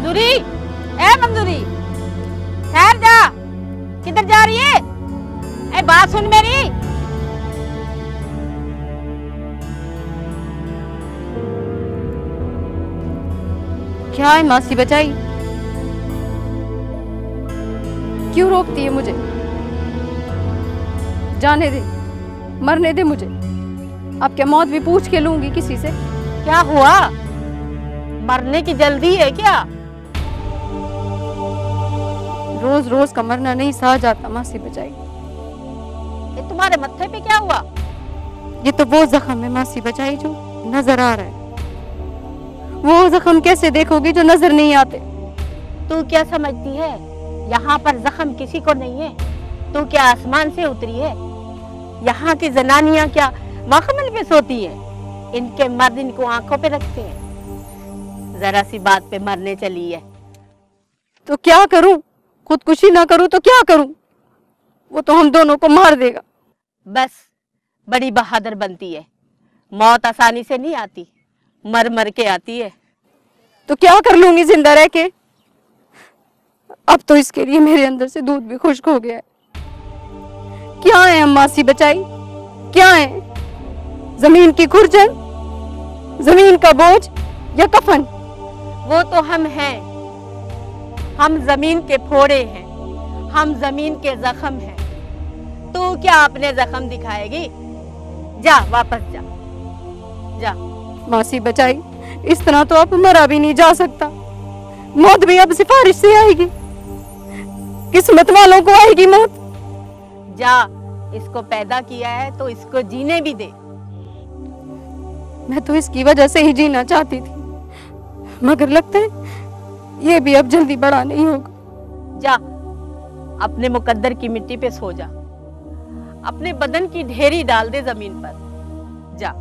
मंजूरी, ए मंजूरी, ठहर जा। किधर जा रही है? ए बात सुन मेरी। क्या है मासी बचाई? क्यों रोकती है मुझे? जाने दे, मरने दे मुझे। अब क्या मौत भी पूछ के लूंगी किसी से? क्या हुआ? मरने की जल्दी है क्या? रोज रोज का मरना नहीं सहा जाता मासी बचाई। ये तुम्हारे मत्थे पे क्या हुआ? ये तो वो जख्म है मासी बचाई जो नजर आ रहा है। वो जख्म कैसे देखोगी जो नजर नहीं आते? तू क्या समझती है यहाँ पर जख्म किसी को नहीं है? तू क्या आसमान से उतरी है? यहाँ की जनानियां क्या मखमल पे सोती हैं? इनके मर्द इनको आंखों पे रखते हैं। जरा सी बात पे मरने चली है। तो क्या करूं? खुदकुशी ना करूं तो क्या करूं? वो तो हम दोनों को मार देगा। बस बड़ी बहादुर बनती है। मौत आसानी से नहीं आती, मर मर के आती है। तो क्या कर लूंगी जिंदा रह के? अब तो इसके लिए मेरे अंदर से दूध भी खुश्क हो गया है। क्या है हम मासी बचाई? क्या है? जमीन की खुरचन, जमीन का बोझ या कफन? वो तो हम हैं। हम जमीन के फोड़े हैं, हम जमीन के जख्म हैं। तू क्या अपने जख्म दिखाएगी? जा वापस जा, जा। मासी बचाई, इस तरह तो अब मरा भी नहीं जा सकता। मौत भी अब सिफारिश से आएगी। किस्मत वालों को आएगी मौत। जा, इसको पैदा किया है तो इसको जीने भी दे। मैं तो इसकी वजह से ही जीना चाहती थी, मगर लगता है ये भी अब जल्दी बड़ा नहीं होगा। जा, अपने मुकद्दर की मिट्टी पे सो जा। अपने बदन की ढेरी डाल दे जमीन पर। जा।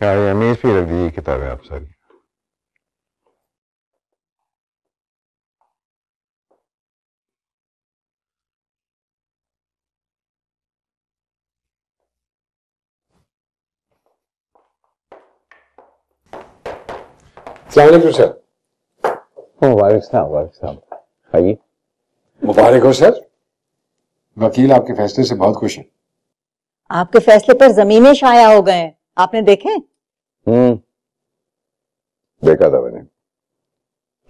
क्या ये मेज पे रख दीजिए किताबें आप सारी। अस्सलाम वालेकुम सर। वालेकुम सलाम। आइए। मुबारक हो सर। वकील आपके फैसले से बहुत खुश हैं। आपके फैसले पर जमीनें शाया हो गए हैं, आपने देखे? देखा था मैंने।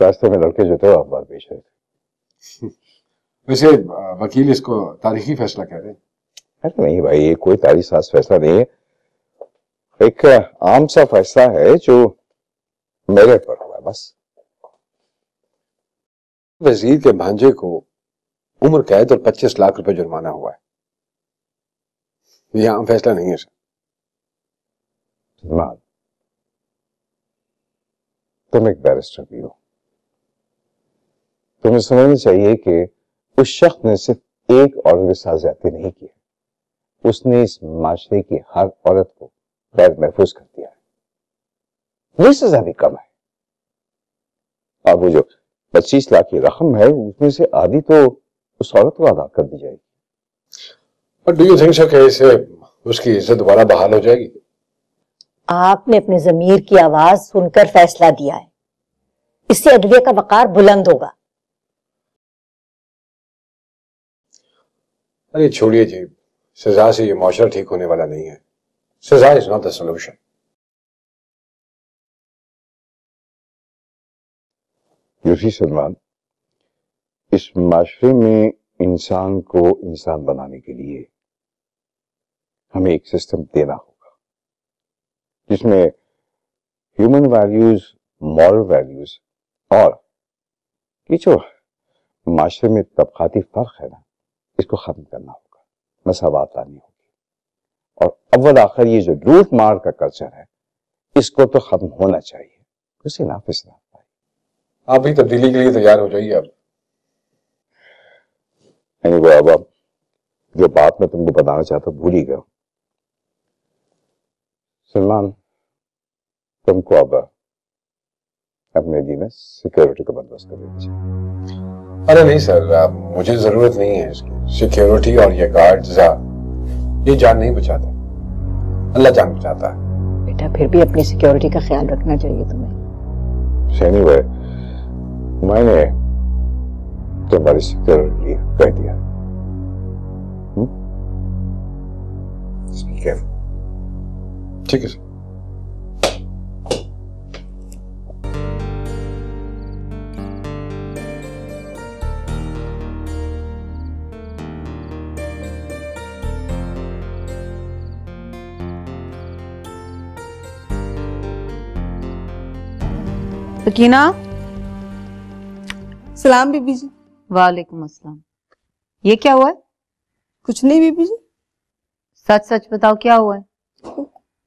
रास्ते में लड़के जो थे अखबार बेच रहे थे। वैसे वकील इसको तारीखी फैसला कह रहे हैं। अरे नहीं भाई, ये कोई तारीख साज फैसला नहीं है। एक आम सा फैसला है जो मेरे पर हुआ है, बस। वजीर के भांजे को उम्र कैद और 25 लाख रुपए जुर्माना हुआ है। यह आम फैसला नहीं है सर। तुम एक बैरिस्टर भी हो, तुम्हें समझना चाहिए कि उस शख्स ने सिर्फ एक औरत के साथ ज्यादती नहीं की, उसने इस माशरे की हर औरत को गैर महफूज कर दिया है। ये सजा भी कम है। अब वो जो 25 लाख की रकम है उसमें से आधी तो उस औरत को अदा कर दी जाएगी। और डू यू थिंक सर कि इससे उसकी इज्जत दोबारा बहाल हो जाएगी? आपने अपने जमीर की आवाज सुनकर फैसला दिया है, इससे अदलिया का वकार बुलंद होगा। अरे छोड़िए जी, सजा से ये मुआशरा ठीक होने वाला नहीं है। सजा is not the solution. UC Salman, इस माशरे में इंसान को इंसान बनाने के लिए हमें एक सिस्टम देना होगा जिसमें ह्यूमन वैल्यूज, मॉरल वैल्यूज और ये जो माशरे में तबकाती फर्क है ना, इसको खत्म करना होगा, मसावत लानी होगी। और अव्वल आखिर ये जो लूट मार का कल्चर है इसको तो खत्म होना चाहिए। उसे नाफिज ना पाए। आप भी तब्दीली के लिए तैयार हो जाइए। अब अब जो बात मैं तुमको बताना चाहता भूल ही गया। सलमान, तुमको अब अपने लिए ना सिक्योरिटी का बंदोबस्त कर दीजिए। अरे नहीं सर, मुझे जरूरत नहीं है इसकी। सिक्योरिटी और ये गार्ड्स ये जान नहीं बचाते, अल्लाह जान बचाता है। बेटा फिर भी अपनी सिक्योरिटी का ख्याल रखना चाहिए तुम्हें। सैनी भाई, मैंने तुम्हारी सिक्योरिटी कह दिया। ठीक है सर। सकीना। सलाम बीबी जी। वालेकुम अस्सलाम। ये क्या हुआ है? कुछ नहीं बीबी जी। सच सच बताओ क्या हुआ है?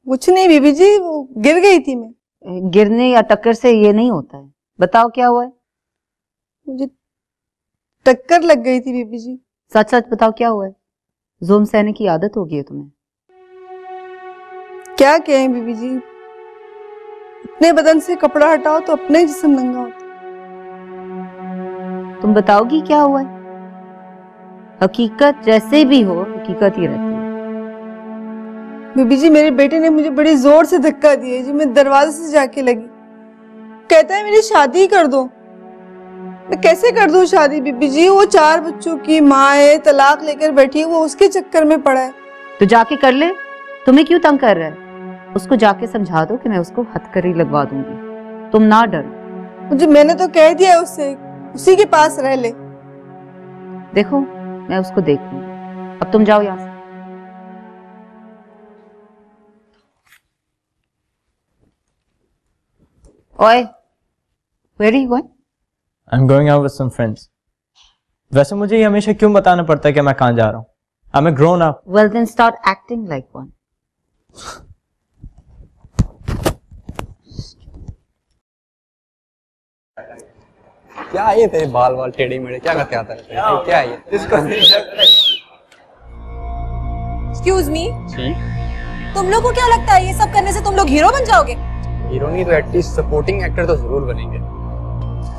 कुछ नहीं बीबी जी, वो गिर गई थी मैं। गिरने या टक्कर से ये नहीं होता है। बताओ क्या हुआ है? मुझे टक्कर लग गई थी बीबी जी। सच सच बताओ क्या हुआ है? जुल्म सहने की आदत हो गई है तुम्हें। क्या कहें बीबी जी, अपने बदन से कपड़ा हटाओ तो अपना ही जिस्म नंगा होता। तुम बताओगी क्या हुआ है? हकीकत जैसे भी हो, हकीकत ही रहती है। बीबी जी, मेरे बेटे ने मुझे बड़ी जोर से धक्का दिया जी, मैं दरवाजे से जाके लगी। कहता है मेरी शादी कर दो। मैं कैसे कर दूं शादी बीबी जी? वो 4 बच्चों की माँ है, तलाक लेकर बैठी है, वो उसके चक्कर में पड़ा है। तो जाके कर ले, तुम्हें क्यों तंग कर रहा है? उसको जाके समझा दो कि मैं उसको हथकड़ी लगवा दूंगी। तुम ना डरो। मुझे मैंने तो कह दिया उससे, उसी के पास रह ले। देखो मैं उसको देख लूंगी, अब तुम जाओ यहाँ से। ओए, where are you going? I'm going out with some friends. वैसे मुझे ये हमेशा क्यों बताना पड़ता है कि मैं कहाँ जा रहा हूँ? I'm a grown up. Well then start acting like one. क्या है ये तेरे बाल वाल टेढ़े मेढ़े क्या करते आता है? क्या है ये? Excuse me? तुम लोग को क्या लगता है ये सब करने से तुम लोग हीरो बन जाओगे? हीरो नहीं तो एटलीस्ट सपोर्टिंग एक्टर तो जरूर बनेंगे।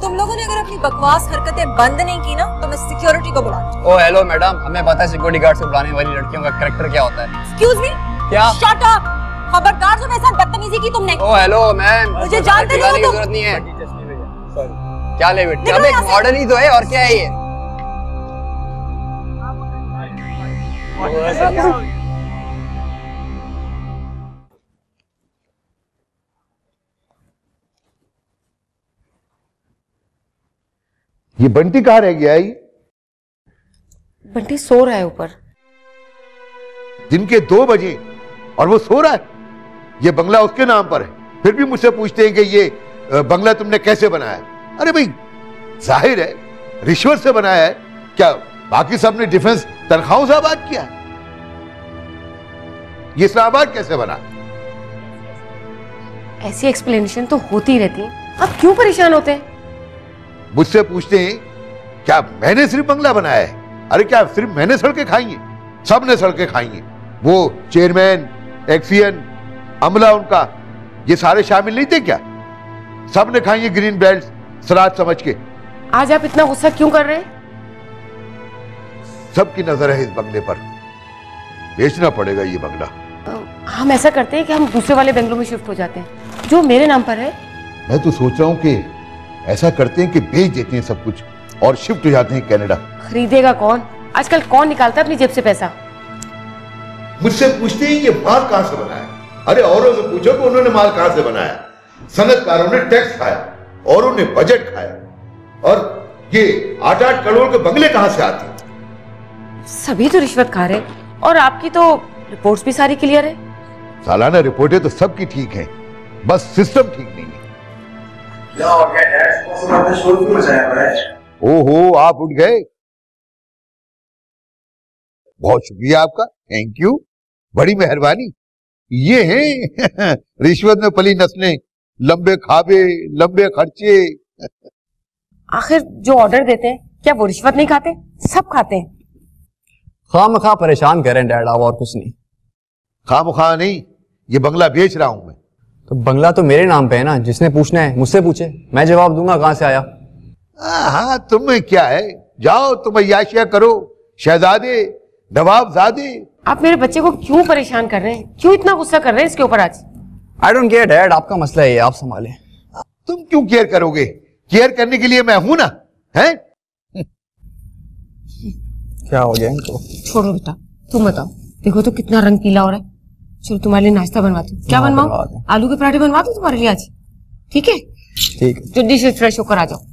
तुम लोगों ने अगर अपनी बकवास हरकतें बंद नहीं की ना तो मैं सिक्योरिटी को बुलाऊंगी। ओ हेलो मैडम, हमें पता है सिक्योरिटी गार्ड से बुलाने वाली लड़कियों का कैरेक्टर क्या होता है। Excuse me? क्या? Shut up! खबरदार जो मेरे साथ बदतमीजी की तुमने। ओ हेलो मैम, मुझे जानते नहीं हो तुम। जरूरत नहीं है। क्या ले बेटे? अब एक मॉडल ही तो है, और क्या है ये? ये बंटी कहाँ रह गया? ये बंटी सो रहा है ऊपर। दिन के 2 बजे और वो सो रहा है। ये बंगला उसके नाम पर है, फिर भी मुझसे पूछते हैं कि ये बंगला तुमने कैसे बनाया? अरे भाई जाहिर है रिश्वत से बनाया है। क्या बाकी सब ने डिफेंस तनख्वाहों से आबाद किया है? ये इस्लामाबाद कैसे बना? ऐसी एक्सप्लेनेशन तो होती रहती है, आप क्यों परेशान होते हैं? मुझसे पूछते हैं क्या मैंने सिर्फ बंगला बनाया है? अरे क्या सिर्फ मैंने सड़कें खाई हैं? सब ने सड़कें खाई हैं। वो चेयरमैन, एक्सियन, अमला उनका, ये सारे शामिल नहीं थे क्या? सब ने खाई है ग्रीन बेल्ट सलाद समझ के। आज आप इतना गुस्सा क्यों कर रहे हैं? सबकी नजर है इस बंगले पर। बेचना पड़ेगा ये बंगला। हम ऐसा करते हैं कि हम दूसरे वाले बंगलों में शिफ्ट हो जाते हैं जो मेरे नाम पर है। मैं तो सोच रहा हूं कि ऐसा करते हैं कि बेच देते हैं सब कुछ और शिफ्ट हो जाते हैं कनाडा। खरीदेगा कौन? आजकल कौन निकालता है अपनी जेब से पैसा? मुझसे पूछते हैं ये माल कहां से बना है? अरे औरों से पूछो कि उन्होंने माल कहां से बनाया। सनतकारों ने टैक्स खाया, औरों ने बजट खाया, और ये 8-8 करोड़ के बंगले कहां से आते हैं? सभी तो रिश्वत खा रहे हैं और आपकी तो रिपोर्ट्स भी सारी क्लियर है। सालाना रिपोर्टें तो सबकी ठीक हैं, बस सिस्टम ठीक नहीं है। ओहो, आप उठ गए? बहुत शुक्रिया आपका, थैंक यू, बड़ी मेहरबानी। ये हैं रिश्वत में पली नस्लें, लंबे खाबे, लंबे खर्चे। आखिर जो ऑर्डर देते हैं क्या वो रिश्वत नहीं खाते? सब खाते हैं। खामखा परेशान कर रहे हैं डैड, और कुछ नहीं। खामखा नहीं, ये बंगला बेच रहा हूं मैं। तो बंगला तो मेरे नाम पे है ना, जिसने पूछना है मुझसे पूछे, मैं जवाब दूंगा कहां से आया। हाँ, तुम्हें क्या है, जाओ तुम अय्याशियां करो, शहजादे नवाबजादे। आप मेरे बच्चे को क्यों परेशान कर रहे हैं, क्यों इतना गुस्सा कर रहे हैं इसके ऊपर आज? आई डोंट केयर डैड, आपका मसला है ये, आप संभालें। तुम क्यों केयर करोगे, केयर करने के लिए मैं हूं ना, है? क्या हो गया इनको? छोड़ो बेटा, तुम बताओ। देखो तो कितना रंग पीला हो रहा है। चलो तुम्हारे लिए नाश्ता बनवाती हूँ। क्या बनवाऊं? आलू के पराठे बनवा दूं तुम्हारे लिए आज? ठीक है ठीक है। जल्दी से फ्रेश होकर आ जाओ।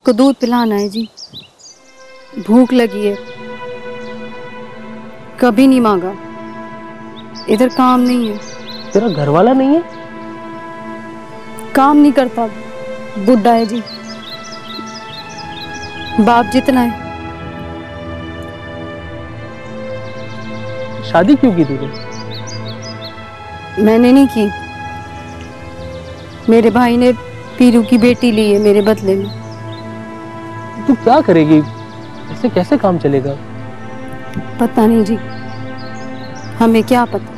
को दूध पिलाना है जी, भूख लगी है। कभी नहीं मांगा, इधर काम नहीं है। तेरा घर वाला नहीं है? काम नहीं करता, बुढ़ा है जी, बाप जितना है। शादी क्यों की तूने? मैंने नहीं की, मेरे भाई ने पीरू की बेटी ली है मेरे बदले में। तू क्या करेगी, ऐसे कैसे काम चलेगा? पता नहीं जी, हमें क्या पता,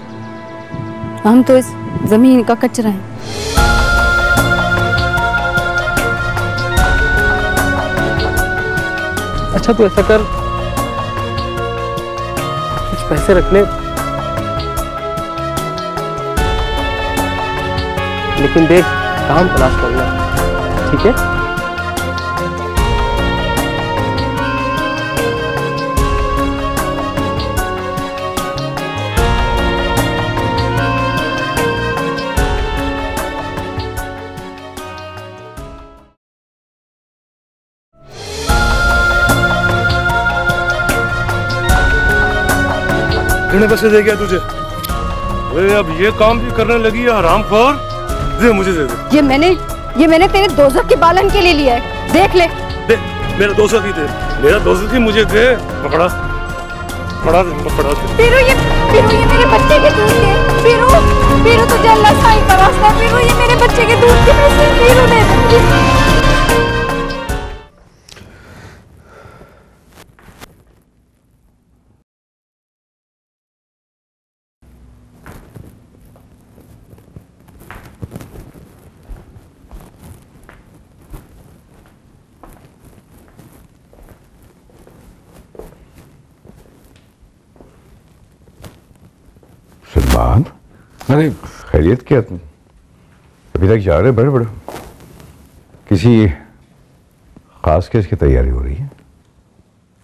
हम तो इस जमीन का कचरा है। अच्छा तू ऐसा कर, कुछ पैसे रख ले, लेकिन देख काम तलाश करना, ठीक है? कितने पैसे दे गया तुझे? अरे अब ये काम भी करने लगी है हरामखोर। दे मुझे दे दे। ये मैंने तेरे दोस्त के बालन के लिए लिया है, देख ले। दे मेरा दोस्त की दे, मेरा दोस्त की मुझे दे। पकड़ा पकड़ा पकड़ा दे। पीरू ये मेरे बच्चे के दूध के। पीरू तुझे अल्लाह साईं का वास्ता है, पीरू ये मेरे बच्चे के दूध के पैसे पीरू दे दूंगी। सलमान, अरे खैरियत क्या, तुम अभी तक जा रहे? बड़े बड़े किसी खास केस की तैयारी हो रही है?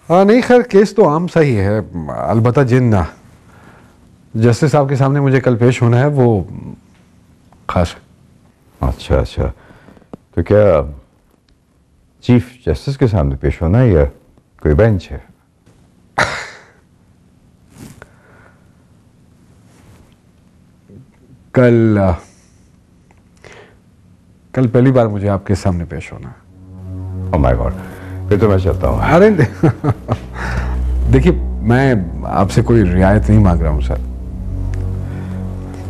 हाँ नहीं, खैर केस तो आम सा ही है, अलबत्ता जिन जस्टिस साहब के सामने मुझे कल पेश होना है वो खास है। अच्छा अच्छा, तो क्या चीफ जस्टिस के सामने पेश होना है या कोई बेंच है? कल पहली बार मुझे आपके सामने पेश होना है। ओह माय गॉड, फिर तो मैं चलता हूँ। अरे देखिए, मैं आपसे कोई रियायत नहीं मांग रहा हूँ सर।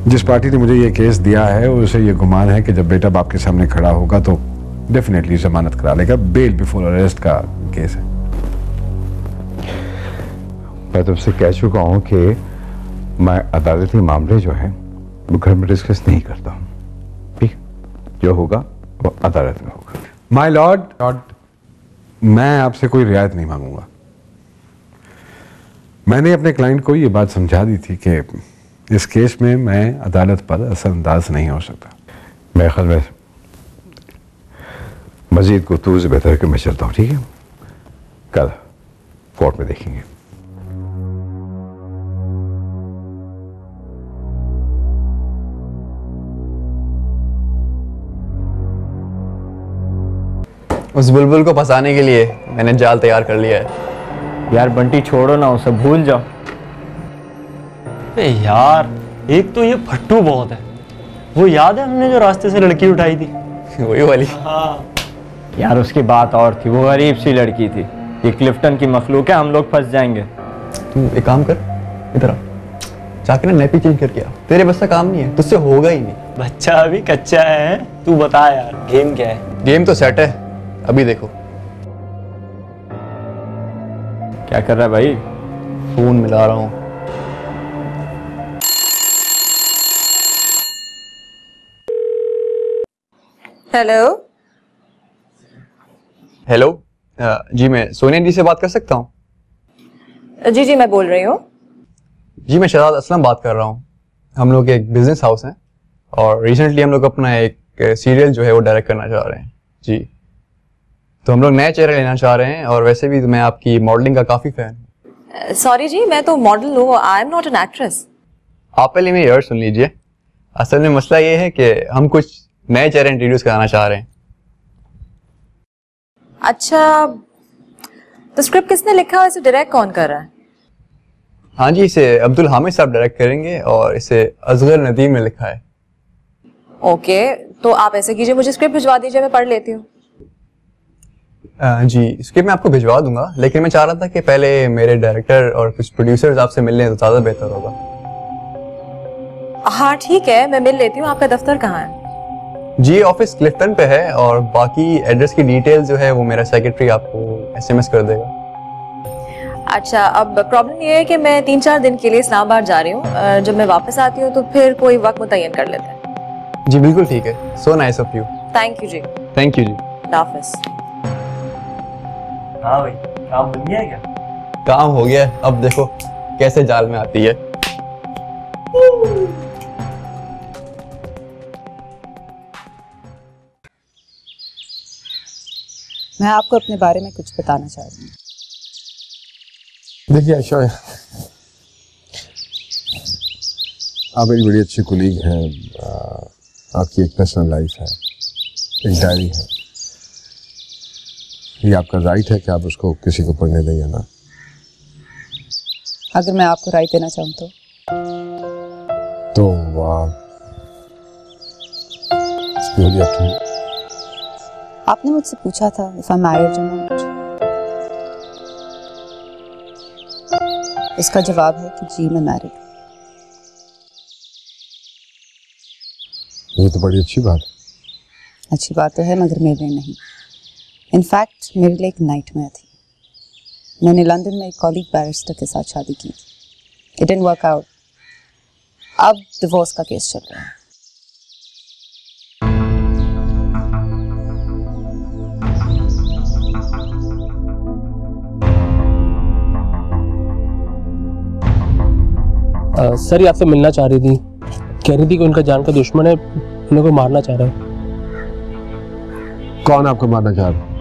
जिस पार्टी ने मुझे ये केस दिया है उसे ये गुमान है कि जब बेटा बाप के सामने खड़ा होगा तो डेफिनेटली जमानत करा लेगा। बेल बिफोर अरेस्ट का केस है। मैं तुमसे कह चुका हूँ कि मैं अदालती मामले जो हैं वो घर में डिस्कस नहीं करता हूँ। ठीक, जो होगा वो अदालत में होगा। माय लॉर्ड, मैं आपसे कोई रियायत नहीं मांगूंगा। मैंने अपने क्लाइंट को ये बात समझा दी थी कि इस केस में मैं अदालत पर असरअंदाज नहीं हो सकता। मेरे ख्याल में मजीद गुफ्तगू से बेहतर है कि मैं चलता हूँ। ठीक है, कल कोर्ट में देखेंगे। उस बुलबुल को फंसाने के लिए मैंने जाल तैयार कर लिया है। यार बंटी छोड़ो ना, उसे भूल जाओ। यार एक तो ये फट्टू बहुत है। वो याद है हमने जो रास्ते से लड़की उठाई थी? वही वाली। हाँ यार उसकी बात और थी, वो गरीब सी लड़की थी। ये क्लिफ्टन की मखलूक है, हम लोग फंस जाएंगे। तू एक काम कर, इधर आ। जाके ना नैपी चेंज करके आ। तेरे बस का काम नहीं है, तुझसे होगा ही नहीं। बच्चा अभी कच्चा है। तू बता यार, गेम क्या है? गेम तो सेट है, अभी देखो। क्या कर रहा है भाई? फोन मिला रहा हूँ। हेलो। हेलो, जी मैं सोनिया जी से बात कर सकता हूँ? जी मैं बोल रही हूँ। जी मैं शहजाद असलम बात कर रहा हूँ। हम लोग एक बिजनेस हाउस हैं और रिसेंटली हम लोग अपना एक सीरियल जो है वो डायरेक्ट करना चाह रहे हैं। जी, तो हम लोग नए चेहरे लेना चाह रहे हैं और वैसे भी मैं आपकी मॉडलिंग का काफ़ी फैन हूँ। सॉरी जी, मैं तो मॉडल हूँ, I am not an actress. आप पहले मेरी अर्ज सुन लीजिए। असल में मसला ये है कि हम कुछ नए चेहरे इंट्रोड्यूस कराना चाह रहे हैं। अच्छा, तो स्क्रिप्ट किसने लिखा है, इसे डायरेक्ट कौन कर रहा है? हाँ जी, इसे अब्दुल हामिद साहब डायरेक्ट करेंगे और इसे असगर नदीम ने लिखा है। ओके, तो आप ऐसे कीजिए, मुझे स्क्रिप्ट भिजवा दीजिए, मैं पढ़ लेती हूँ। जी स्क्रिप्ट मैं आपको भिजवा दूंगा, लेकिन मैं चाह रहा था कि पहले मेरे डायरेक्टर और कुछ प्रोड्यूसर्स आपसे मिल लें तो ज़्यादा बेहतर होगा। हाँ ठीक है, मैं मिल लेती हूँ। आपका दफ्तर कहाँ है? जी ऑफिस क्लिफ्टन पे है और बाकी एड्रेस की डिटेल जो है वो मेरा सेक्रेटरी आपको SMS कर देगा। अच्छा, अब प्रॉब्लम ये है कि मैं 3-4 दिन के लिए इस्लामाबाद जा रही हूँ। जब मैं वापस आती हूँ तो फिर कोई वक्त मुतय्यन कर लेते हैं। जी बिल्कुल ठीक है, so nice of you. Thank you जी। थैंक यू जी। हाफिज। हाँ भाई, काम बन गया है क्या? काम हो गया, अब देखो कैसे जाल में आती है। मैं आपको अपने बारे में कुछ बताना चाह रही हूँ। देखिए आयशा, आप एक बड़ी अच्छी कुलीग हैं। आपकी एक पर्सनल लाइफ है, एक डायरी है। ये आपका राइट है कि आप उसको किसी को पढ़ने दें या ना। अगर मैं आपको राइट देना चाहूँ तो आपने मुझसे पूछा था इफ आई मैरिड और नॉट। इसका जवाब है कि जी मैं मैरिड। ये तो बड़ी अच्छी बात है। अच्छी बात तो है, मगर मेरे लिए नहीं। इनफैक्ट मेरे लिए एक नाइटमेयर थी। मैंने लंदन में एक कॉलीग बैरिस्टर के साथ शादी की। It didn't work out. अब डिवोर्स का केस चल रहा है। सर ये आपसे मिलना चाह रही थी, कह रही थी कि उनका जान का दुश्मन है, उन्हें कोई मारना चाह रहा है। कौन आपको मारना चाह रहा है?